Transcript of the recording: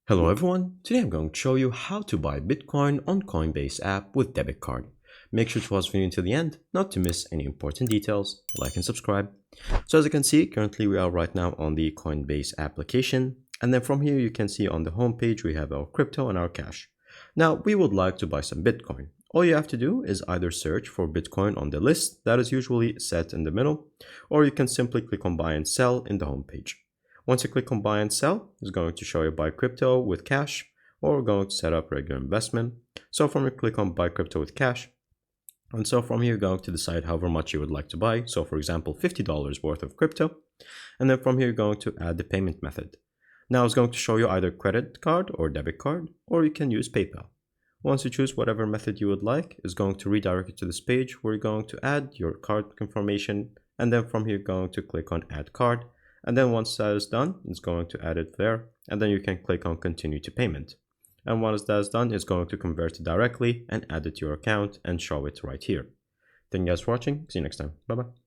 Hello everyone, today I'm going to show you how to buy Bitcoin on Coinbase app with debit card. Make sure to watch the video until the end, not to miss any important details, like and subscribe. So as you can see, currently we are right now on the Coinbase application, and then from here you can see on the home page we have our crypto and our cash. Now we would like to buy some Bitcoin. All you have to do is either search for Bitcoin on the list that is usually set in the middle, or you can simply click on buy and sell in the home page. Once you click on buy and sell, it's going to show you buy crypto with cash, or we're going to set up regular investment. So from here, click on buy crypto with cash. And so from here, you're going to decide however much you would like to buy. So for example, $50 worth of crypto. And then from here, you're going to add the payment method. Now it's going to show you either credit card or debit card, or you can use PayPal. Once you choose whatever method you would like, it's going to redirect you to this page where you're going to add your card confirmation. And then from here, you're going to click on add card. And then once that is done, it's going to add it there. And then you can click on continue to payment. And once that is done, it's going to convert it directly and add it to your account and show it right here. Thank you guys for watching. See you next time. Bye bye.